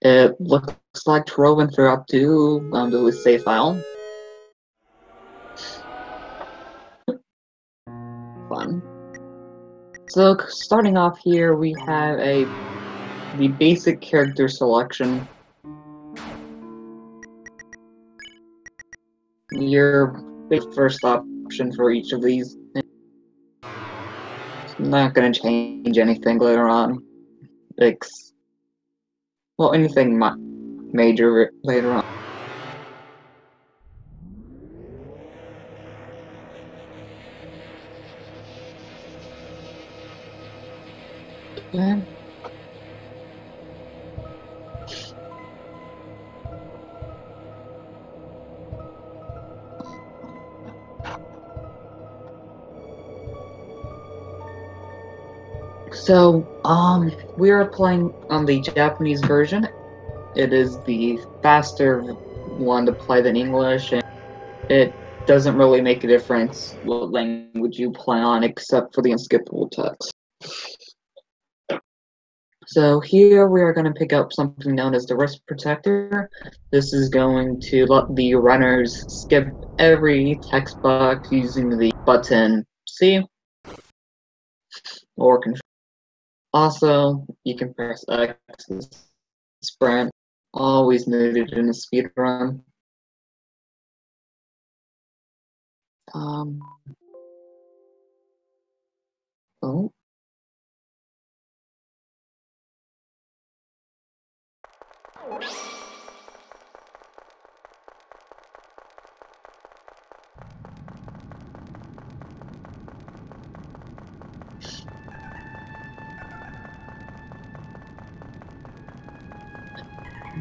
It looks like Tjorven threw up to the save file. Fun. So starting off here, we have the basic character selection. Your first option for each of these. It's not going to change anything later on. Well, anything major later on. Yeah. So, we are playing on the Japanese version. It is the faster one to play than English, and it doesn't really make a difference what language you play on except for the unskippable text. So here we are going to pick up something known as the wrist protector. This is going to let the runners skip every text box using the button C or control. Also, you can press X to sprint, always needed in a speed run. Oh.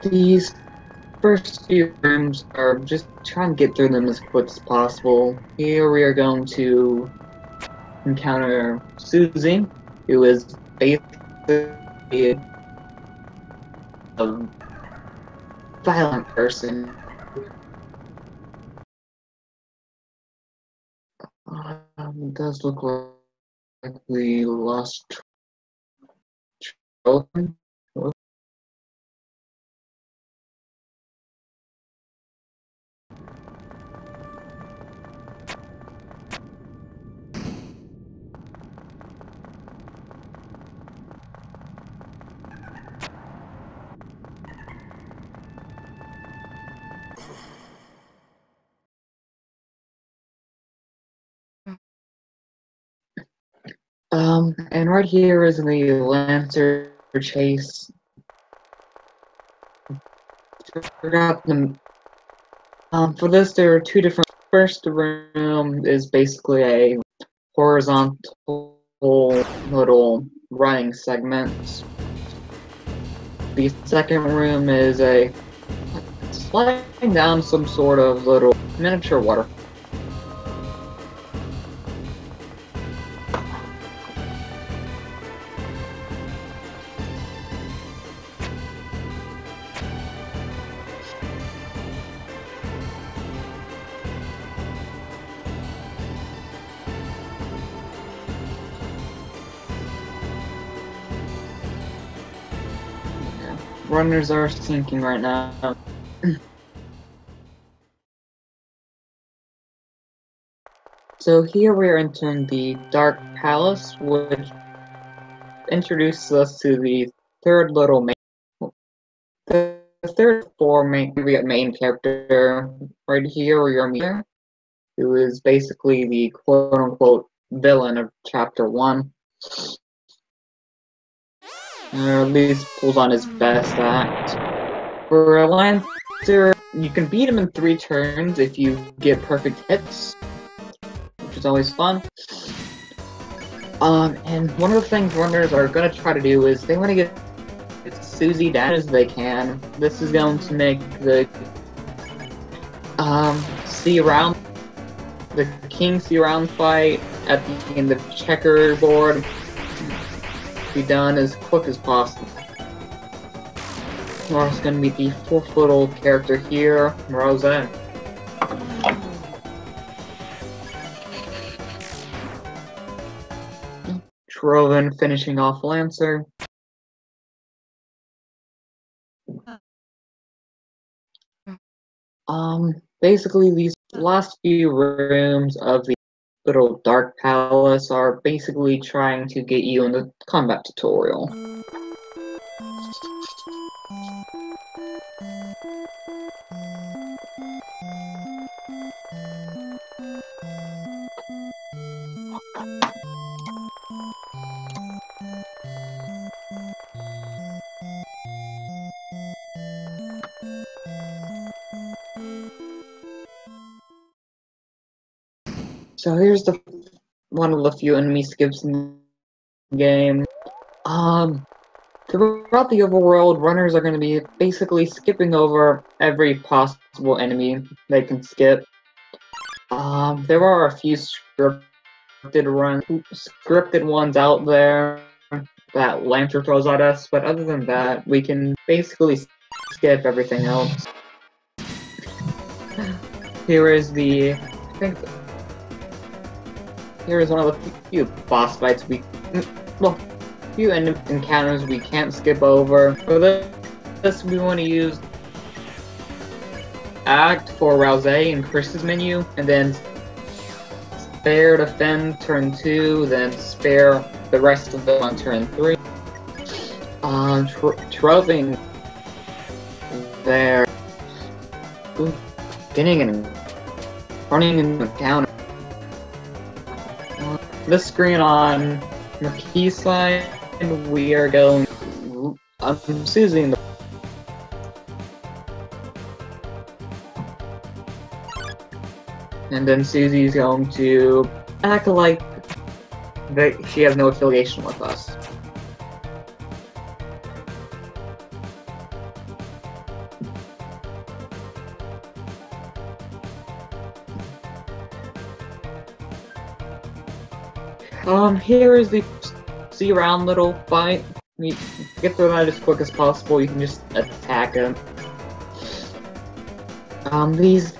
These first few rooms are just trying to get through them as quick as possible. Here we are going to encounter Susie, who is basically a violent person. It does look like we lost Tjorven. And right here is the Lancer chase. Forgot them. For this, there are two different. First room is basically a horizontal little running segment. The second room is a sliding down some sort of little miniature water. Runners are sinking right now. So here we are entering the Dark Palace, which introduces us to the third little the third main character right here, your Mir, who is basically the quote-unquote villain of Chapter 1. Or at least pulls on his best act. For a Lancer, you can beat him in 3 turns if you get perfect hits, which is always fun. And one of the things runners are going to try to do is they want to get Susie down as they can. This is going to make the King see around fight at the end of checkerboard be done as quick as possible. We're also going to meet the 4th little character here, Rosa. Tjorven finishing off Lancer. Basically these last few rooms of the little dark palace are basically trying to get you in the combat tutorial. So here's one of the few enemy skips in the game. Throughout the overworld, runners are going to be basically skipping over every possible enemy they can skip. There are a few scripted ones out there that Lancer throws at us, but other than that, we can basically skip everything else. Here is one of the few boss fights few encounters we can't skip over. For this, we want to use Act for Rouse in Chris's menu, and then Spare Defend turn 2, then Spare the rest of them on turn 3. Tjorven there. Getting and running in the counter. This screen on Macii's side, we are going. Susie in the. And then Susie's going to act like that she has no affiliation with us. Here is the see around little fight. You get through that as quick as possible. You can just attack him. The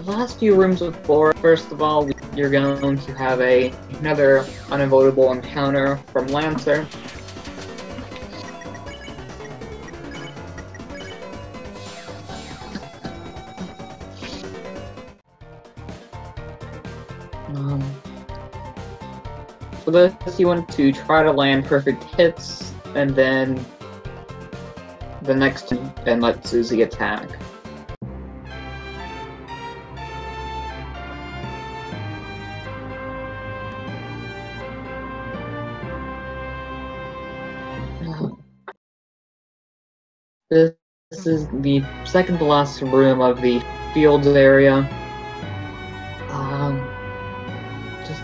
last few rooms of 4. First of all, you're going to have another unavoidable encounter from Lancer. For this, you want to try to land perfect hits, and then the next and let Susie attack. This is the second to last room of the fields area. Just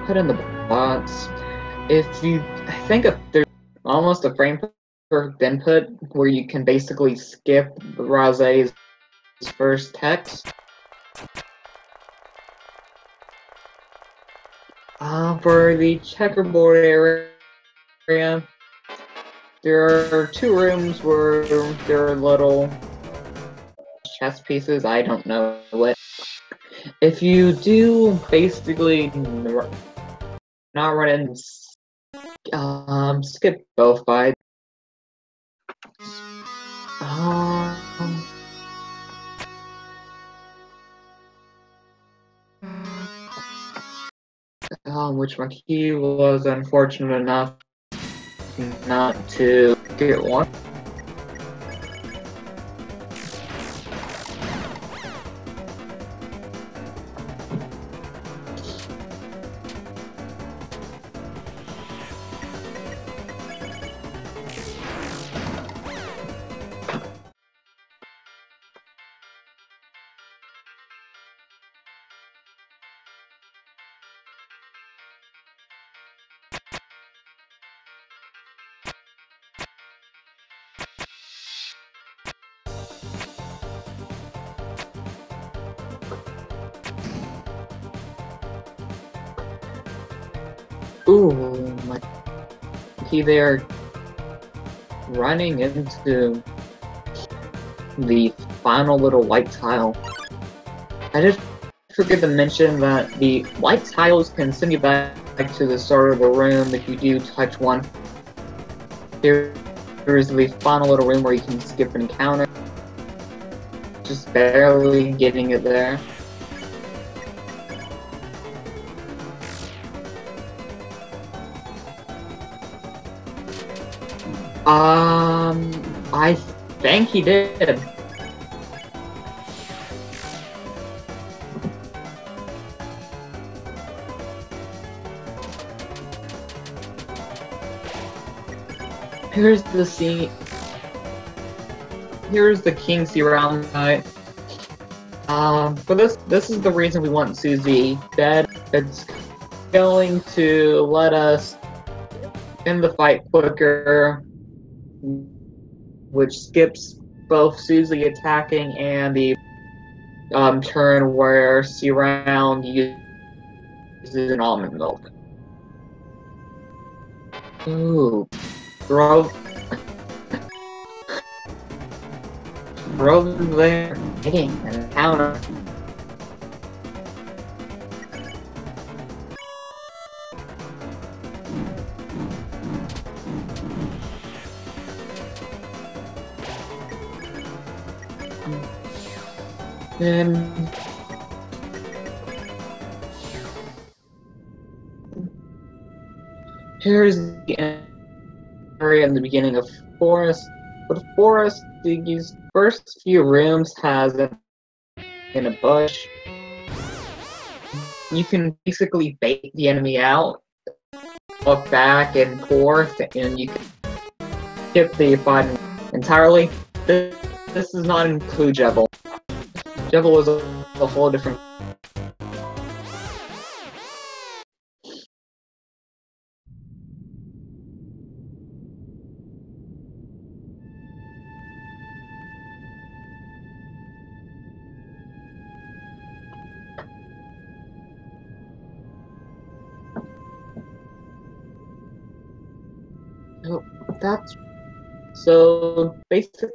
put in the box. I think there's almost a frame per input where you can basically skip Rose's first text. For the checkerboard area, there are 2 rooms where there are little chess pieces. I don't know what. If you do basically not run in, skip both fights. Which Macii was unfortunate enough not to get one. Ooh, they're running into the final little white tile. I just forget to mention that the white tiles can send you back to the start of the room if you do touch one. Here is the final little room where you can skip an encounter. Just barely getting it there. I think he did. Here's the scene. Here's the King Sea round night. For this is the reason we want Susie dead. It's going to let us end the fight quicker, which skips both Susie attacking and the turn where Sea round uses an almond milk. Ooh, Grove there, hitting an encounter. And here's the area in the beginning of Forest. For the Forest, these first few rooms has in a bush. You can basically bait the enemy out, walk back and forth, and you can skip the fight entirely. This does not include Jebel. Jebel is a whole different. So basically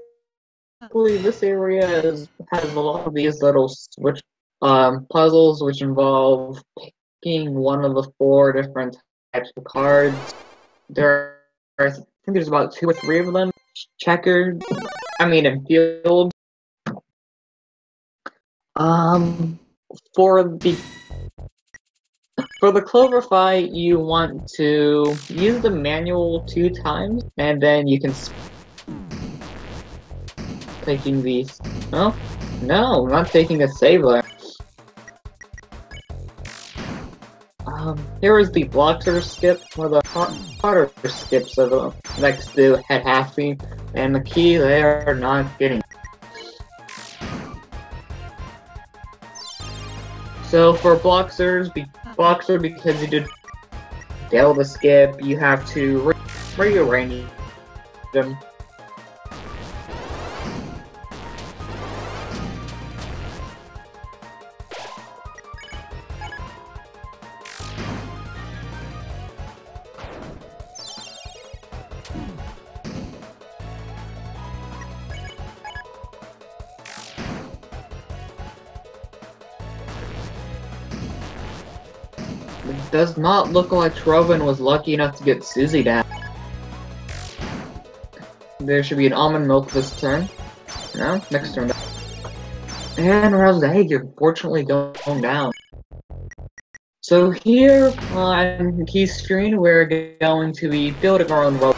this area has a lot of these little switch puzzles which involve picking one of the 4 different types of cards. There are, I think there's about 2 or 3 of them. Checkered, in field. For the Clover fight, you want to use the manual 2 times, and then you can taking these. Oh, no, I'm not taking a save there. Here is the Bloxer skip, or the harder skips of the next to Head Halfie, and Macii they are not getting. So for Bloxer, because you did fail the skip, you have to rearrange them. It does not look like Tjorven was lucky enough to get Susie down. There should be an almond milk this turn. No, next turn. And Rouse the Egg, you're unfortunately going down. So here on Key Screen, we're going to be building our own rope.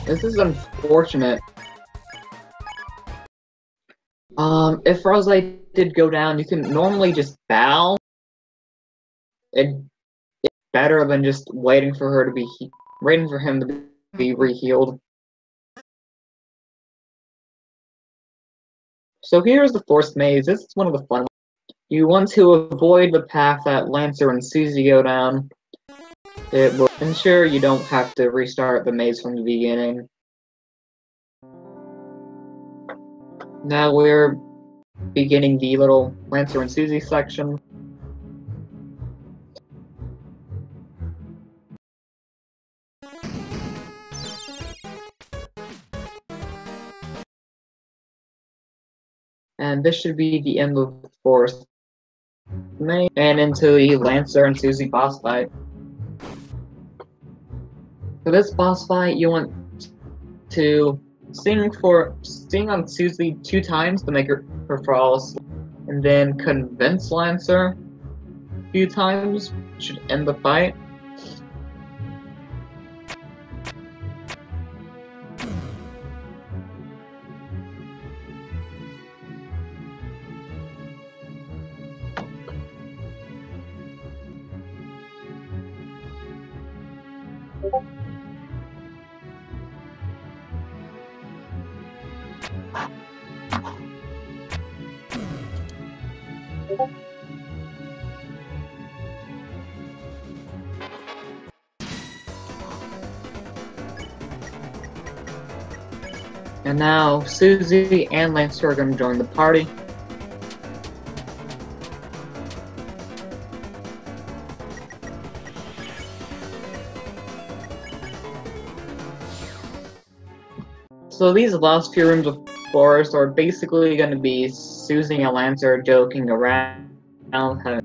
This is unfortunate. If Rose did go down, you can normally just bow. It's better than just waiting for him to be re-healed. So here's the forced maze. This is one of the fun ones. You want to avoid the path that Lancer and Susie go down. It will ensure you don't have to restart the maze from the beginning. Now we're beginning the little Lancer and Susie section. And this should be the end of the forest main, and into the Lancer and Susie boss fight. For this boss fight, you want to sing on Susie 2 times to make her fall asleep, and then convince Lancer a few times should end the fight. And now Susie and Lancer are going to join the party. So these last few rooms of forest are basically going to be Susie and Lancer joking around, having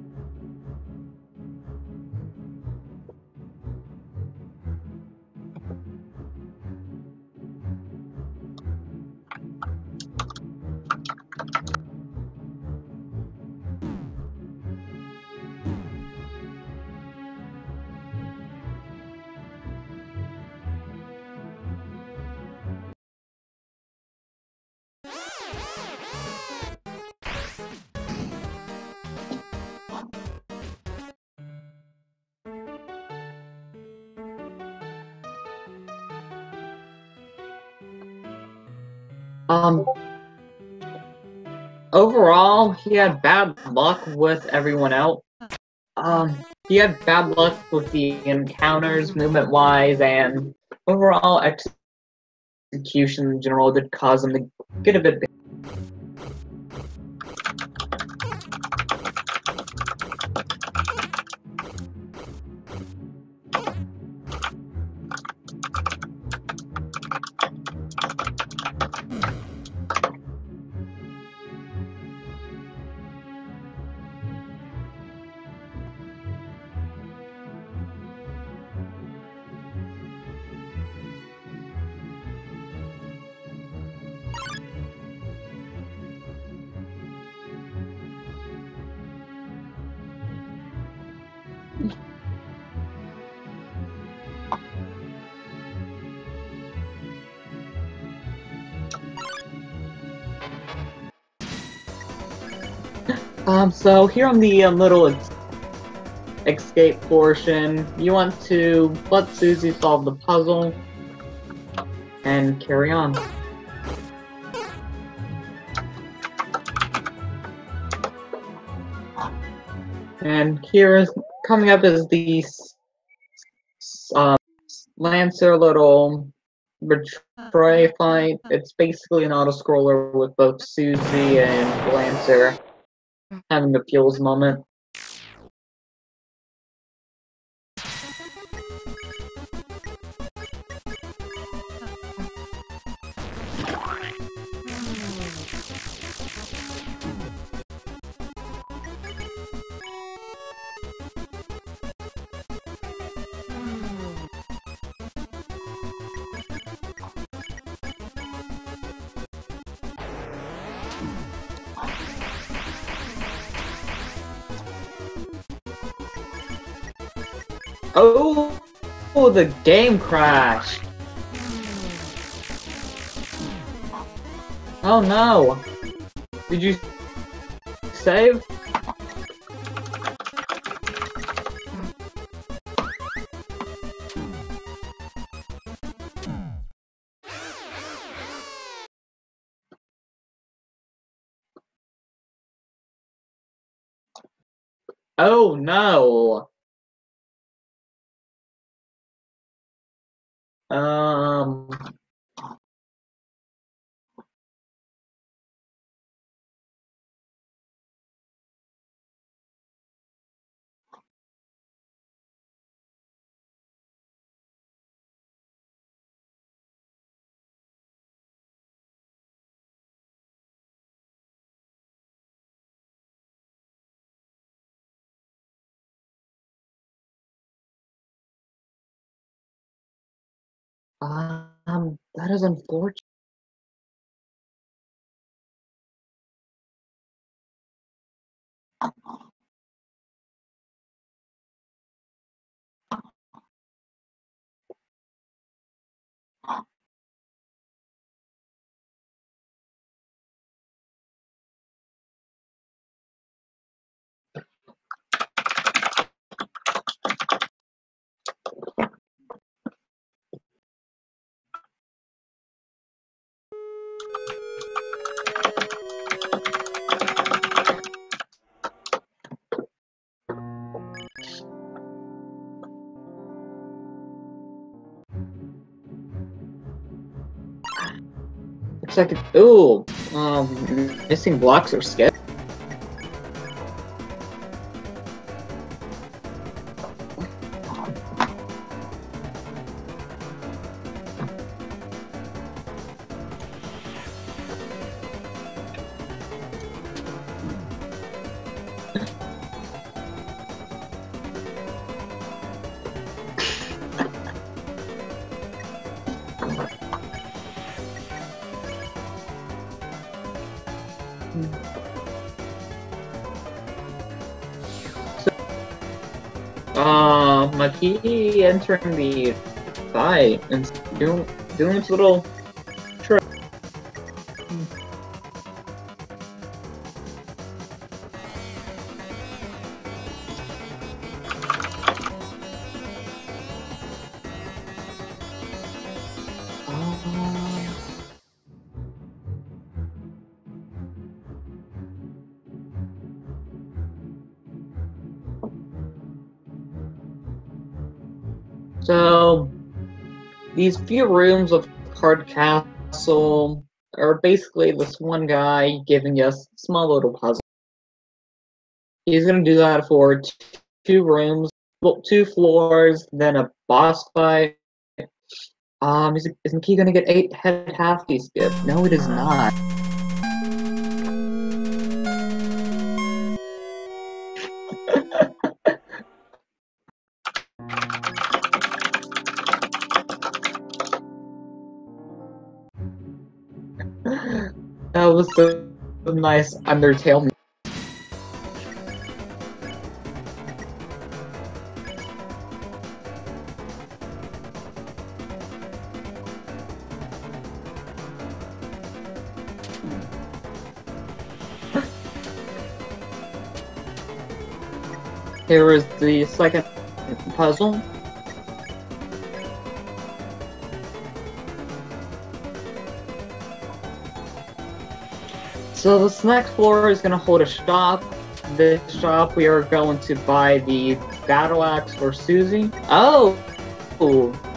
overall, he had bad luck with everyone else. He had bad luck with the encounters, movement-wise, and overall execution in general did cause him to get a bit. So here on the little escape portion, you want to let Susie solve the puzzle and carry on. And here is coming up is the Lancer little betray fight. It's basically an auto-scroller with both Susie and Lancer having the feels moment. Oh, the game crashed. Oh no. Did you save? Oh no. Um, That is unfortunate. Looks like it. Ooh, missing blocks or skip. Macii entering the fight and doing its little trick. So, these few rooms of Card Castle are basically this one guy giving us small little puzzles. He's gonna do that for two rooms, well, 2 floors, then a boss fight. Isn't he gonna get 8 head half-key skip? No, it is not. That was so nice Undertale. Here is the second puzzle. So this next floor is going to hold a shop. This shop we are going to buy the battle axe for Susie. Oh,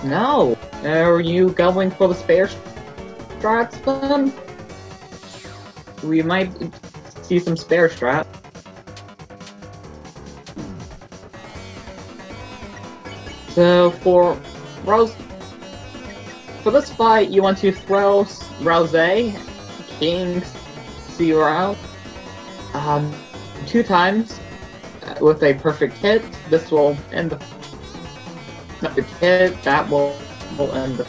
no. Are you going for the spare strats then? We might see some spare strats. So for this fight, you want to throw Rose, King, Zero, 2 times with a perfect hit. This will end the perfect hit. That will end the.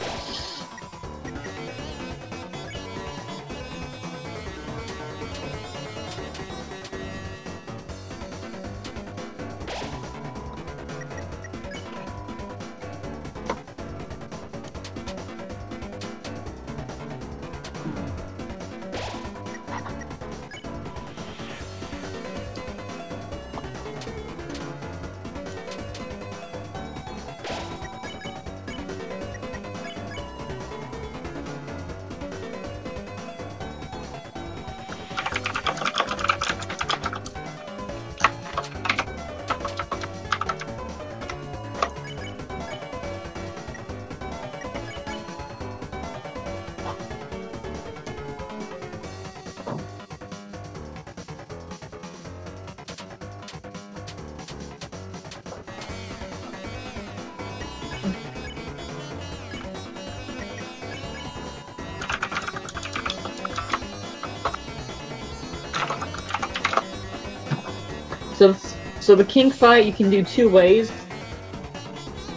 So the king fight you can do 2 ways.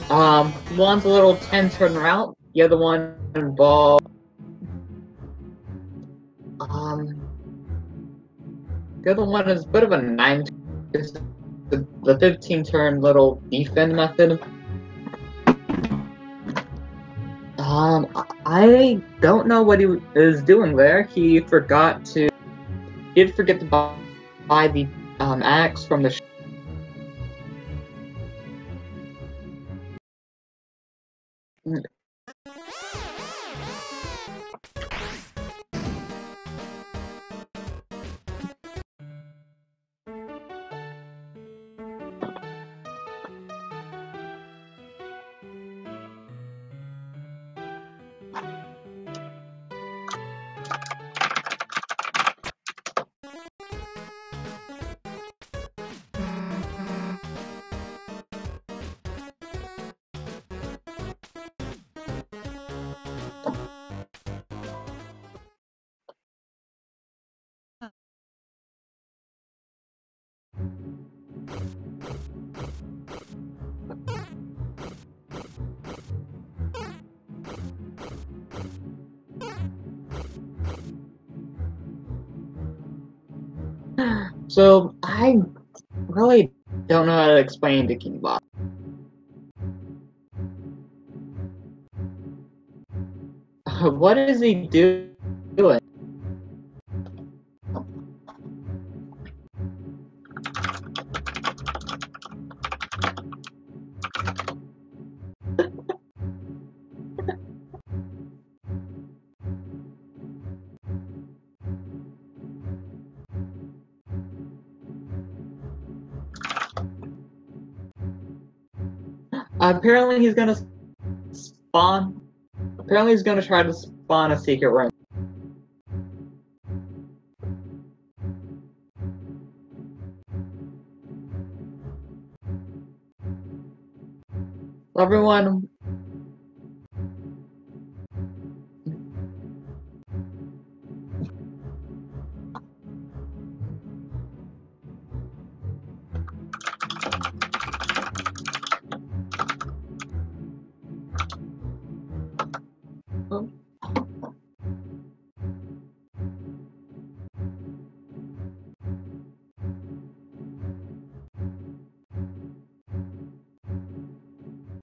One's a little 10-turn route. the other one involved the other one is a bit of a 9. It's the 15-turn little defend method. I don't know what he is doing there. He did forget to buy the axe from the So I really don't know how to explain the King Boss. What is he doing? Apparently he's gonna spawn. Apparently he's gonna try to spawn a secret room. Everyone.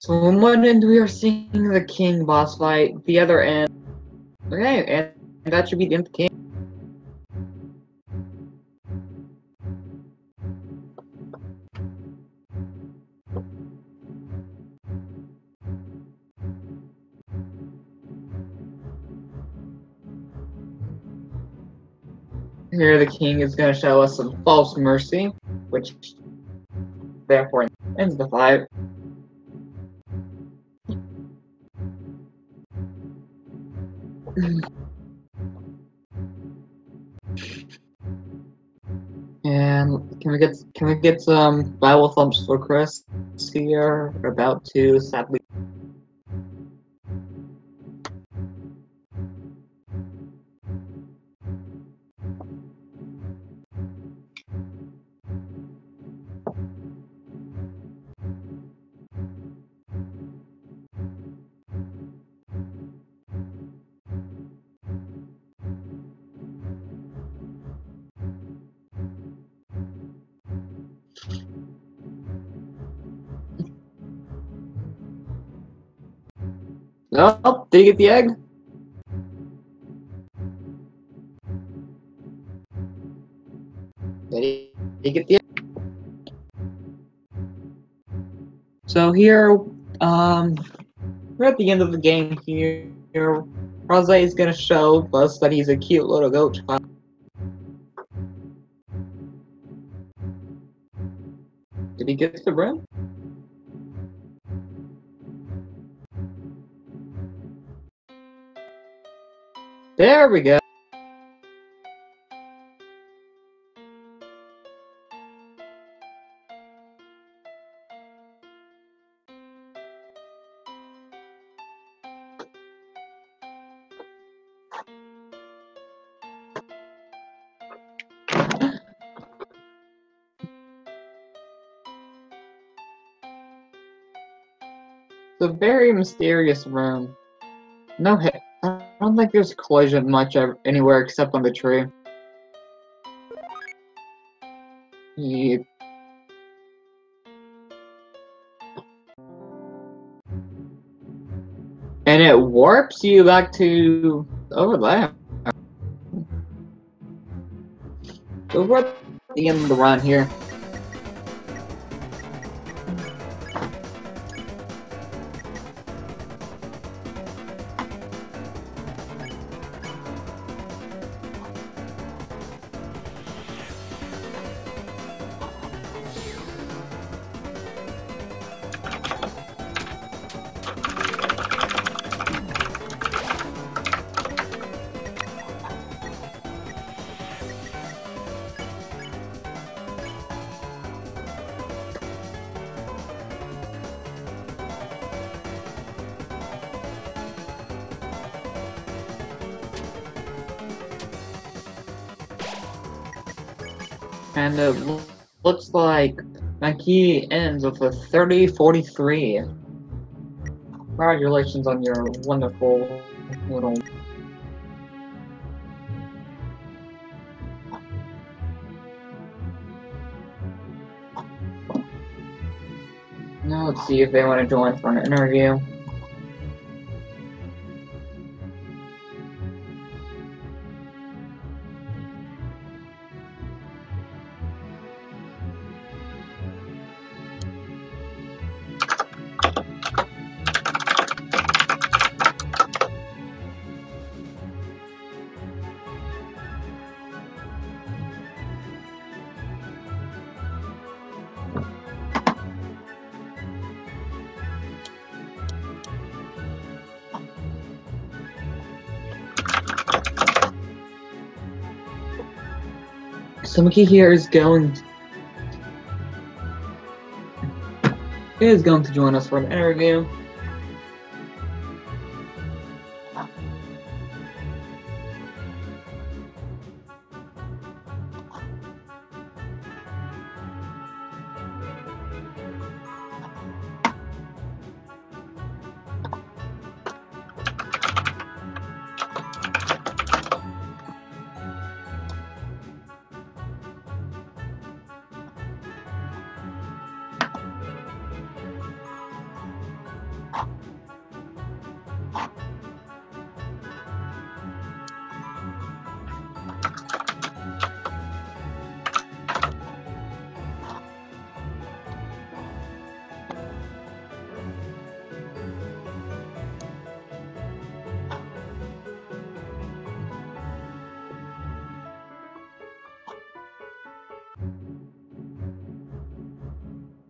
So on one end we are seeing the King boss fight, the other end. Okay, and that should be the end of the King. Here the King is gonna show us some false mercy, which therefore ends the fight. And can we get some Bible thumps for Chris here? We're about to sadly. No, did you get the egg? Did you get the egg? So here, we're at the end of the game here. Rose is gonna show us that he's a cute little goat child. Did he get the broom? There we go. It's a very mysterious room. No hit. I don't think there's collision much anywhere except on the tree. Yep. And it warps you back to over there. So we're at the end of the run here. And it looks like Macii ends with a 30-43. Congratulations on your wonderful little. Now let's see if they want to join for an interview. So Macii here is going to join us for an interview.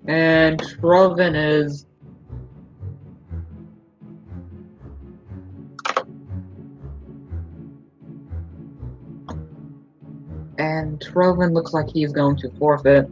And Tjorven is Tjorven looks like he's going to forfeit.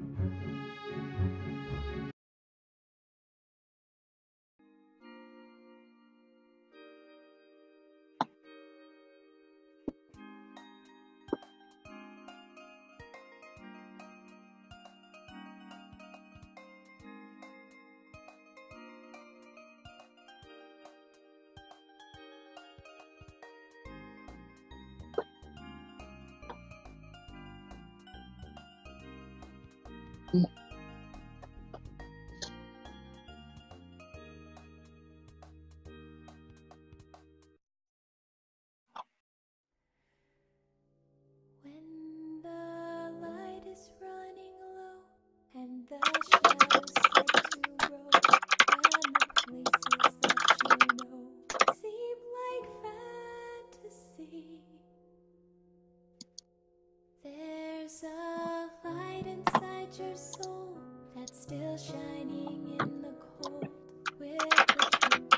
When the light is running low and the shadows start to grow, and the places that you know seem like fantasy, there's a light inside your soul that's still shining in the cold with the truth.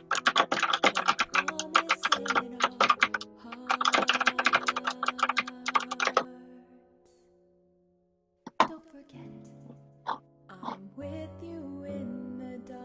Don't forget it. I'm with you in the dark.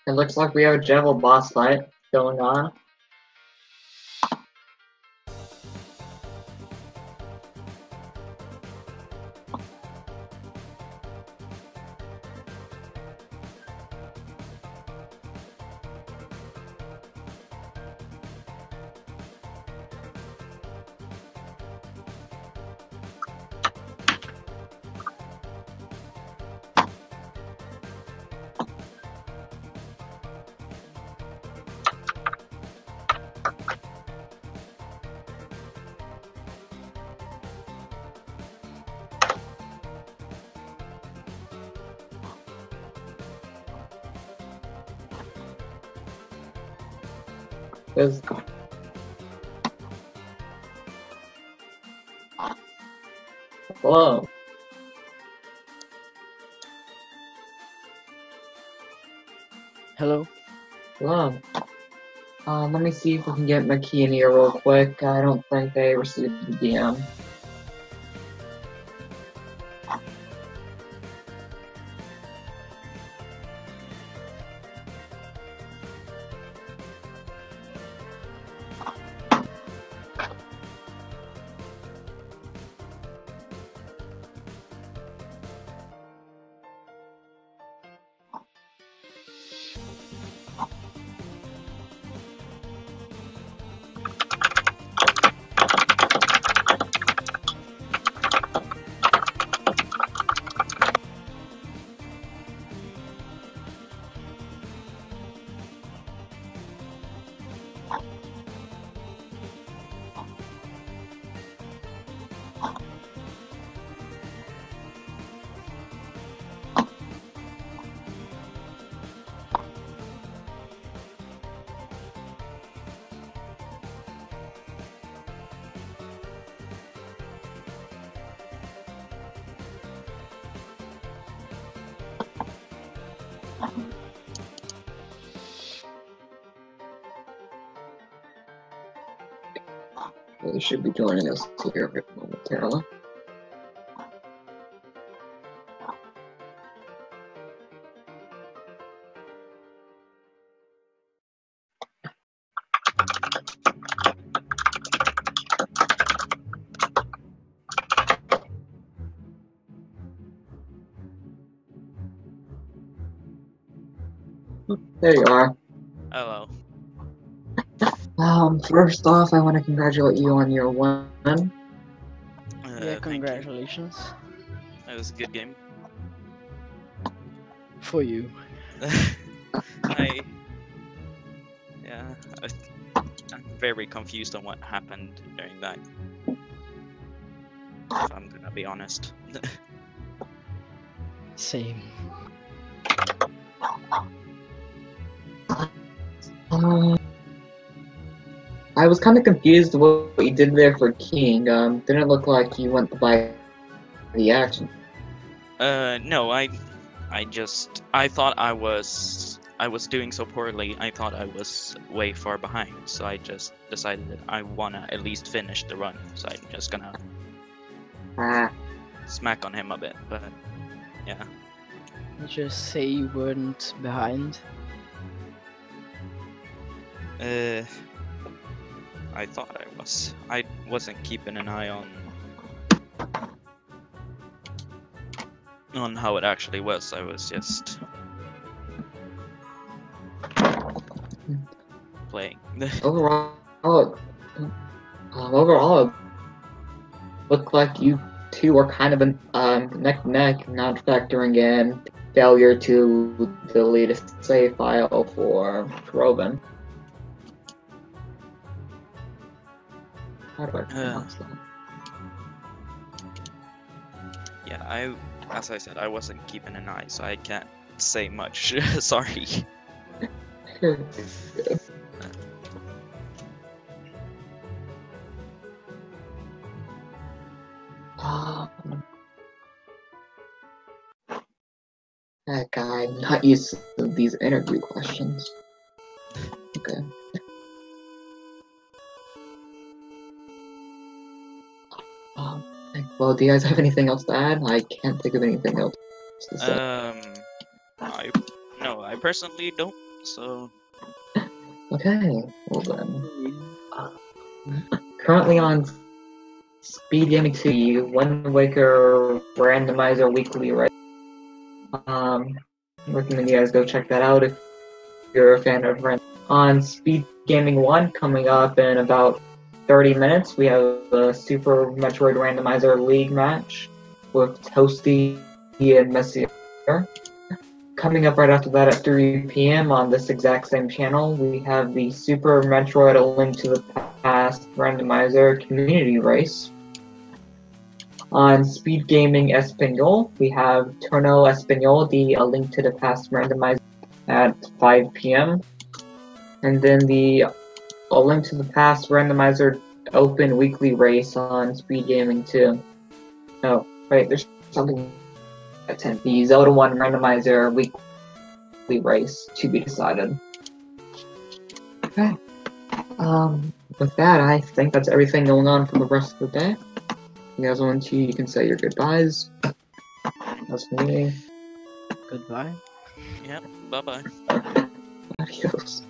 It looks like we have a Jevil boss fight going on. There's Whoa. Hello? Hello. Let me see if we can get Macii in here real quick. I don't think they received the DM. They should be joining us here momentarily. There you are. Hello. First off, I want to congratulate you on your win. Yeah, Thank you. congratulations. That was a good game. For you. I I'm very confused on what happened during that. If I'm gonna be honest. Same. I was kind of confused what you did there for King. Didn't look like you went to buy the action. No, I thought I was doing so poorly. I thought I was way far behind, so I just decided that I wanna at least finish the run. So I'm just gonna Ah, smack on him a bit, but yeah. Just say you weren't behind. I thought I was. I wasn't keeping an eye on how it actually was. I was just playing. overall, it looked like you two were kind of neck to neck, not factoring in failure to delete a save file for Tjorven. How do I pronounce that? Yeah, as I said, I wasn't keeping an eye, so I can't say much. Sorry. Heck, I'm not used to these interview questions. Okay. Well, do you guys have anything else to add? I can't think of anything else to say. I personally don't So Okay, well then. Currently on Speed Gaming 2, Wind Waker Randomizer Weekly, right? Recommend you guys go check that out if you're a fan of Rand. On Speed Gaming 1, coming up in about 30 minutes, we have the Super Metroid Randomizer League match with Toasty and Macii. Coming up right after that at 3 p.m. on this exact same channel, we have the Super Metroid A Link to the Past Randomizer Community Race. On Speed Gaming Espanol, we have Torneo Espanol, the A Link to the Past Randomizer at 5 p.m. And then the A Link to the Past Randomizer Open Weekly Race on Speed Gaming 2. Oh, wait, there's something at 10. The Zelda 1 Randomizer Weekly Race to be decided. Okay. With that, I think that's everything going on for the rest of the day. You guys want to, you can say your goodbyes. That's for me. Goodbye. yeah, bye bye. Adios.